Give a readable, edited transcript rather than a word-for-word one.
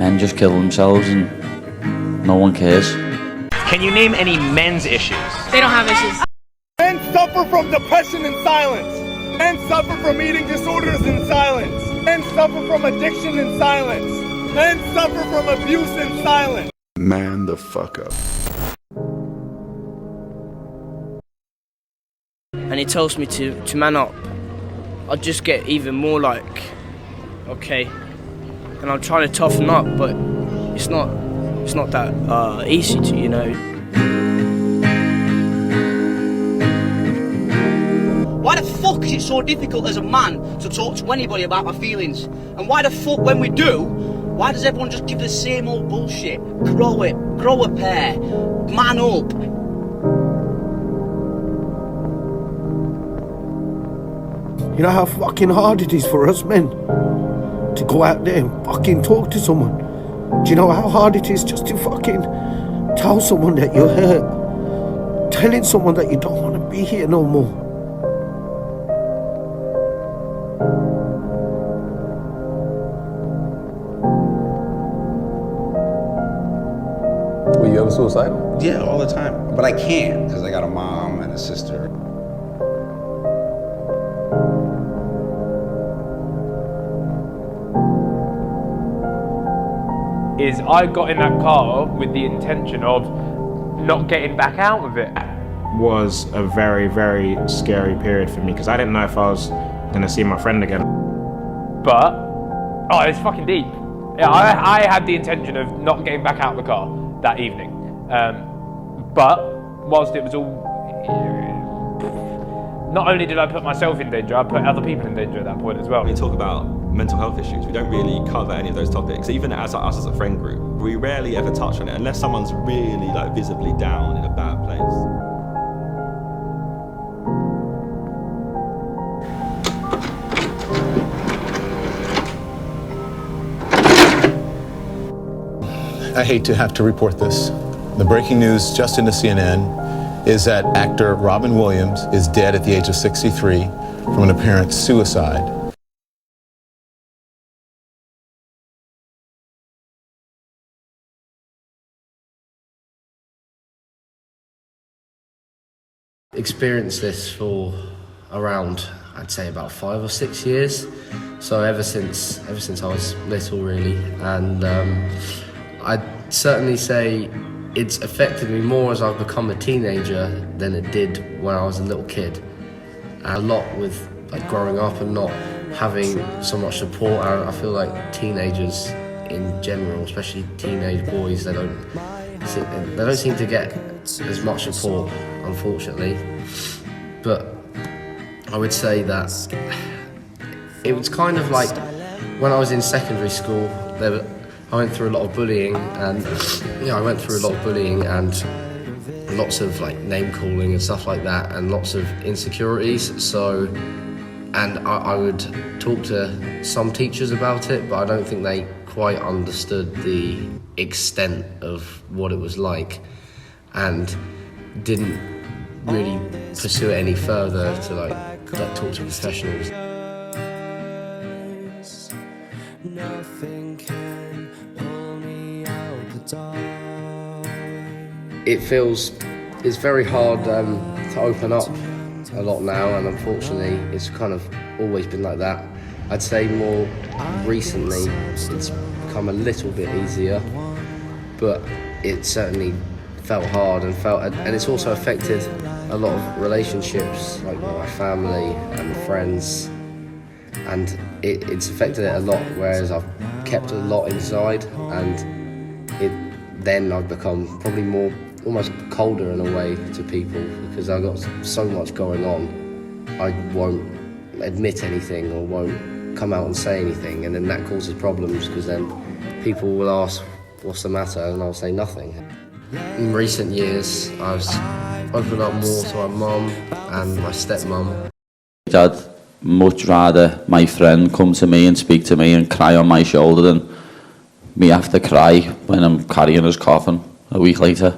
men just kill themselves and no one cares. Can you name any men's issues? They don't have issues. Men suffer from depression in silence. Men suffer from eating disorders in silence. Men suffer from addiction in silence. Men suffer from abuse in silence. Man the fuck up. And it tells me to man up. I'll just get even more like, okay, and I'm trying to toughen up, but it's not that easy to, you know. Why the fuck is it so difficult as a man to talk to anybody about my feelings? And why the fuck, when we do, why does everyone just give the same old bullshit? Grow a pair, man up. You know how fucking hard it is for us men to go out there and fucking talk to someone? Do you know how hard it is just to fucking tell someone that you're hurt? Telling someone that you don't want to be here no more. Were you ever suicidal? Yeah, all the time. But I can't because I got a mom and a sister. Is I got in that car with the intention of not getting back out of it. Was a very, very scary period for me because I didn't know if I was gonna see my friend again. But, oh, it's fucking deep. Yeah, I had the intention of not getting back out of the car that evening. But whilst it was all, not only did I put myself in danger, I put other people in danger at that point as well. When we talk about mental health issues, we don't really cover any of those topics. Even as us as a friend group, we rarely ever touch on it unless someone's really like visibly down in a bad place. I hate to have to report this. The breaking news just into CNN is that actor Robin Williams is dead at the age of 63 from an apparent suicide. Experienced this for around, I'd say about 5 or 6 years. So ever since I was little, really, and I'd certainly say it's affected me more as I've become a teenager than it did when I was a little kid. A lot with like growing up and not having so much support. I feel like teenagers in general, especially teenage boys, they don't seem to get as much support, unfortunately. But I would say that it was kind of like when I was in secondary school, I went through a lot of bullying, and lots of like name calling and stuff like that, and lots of insecurities. So, and I would talk to some teachers about it, but I don't think they quite understood the extent of what it was like, and didn't really pursue it any further to like talk to professionals. Nothing can pull me out the dark. It's very hard to open up a lot now, and unfortunately it's kind of always been like that. I'd say more recently it's become a little bit easier, but it certainly felt hard and it's also affected a lot of relationships, like with my family and friends, and it's affected it a lot, whereas I've kept a lot inside, and then I've become probably more almost colder in a way to people because I've got so much going on. I won't admit anything or won't come out and say anything, and then that causes problems because then people will ask what's the matter and I'll say nothing. In recent years I've opened up more to my mum and my stepmum. I'd much rather my friend come to me and speak to me and cry on my shoulder than me have to cry when I'm carrying his coffin a week later.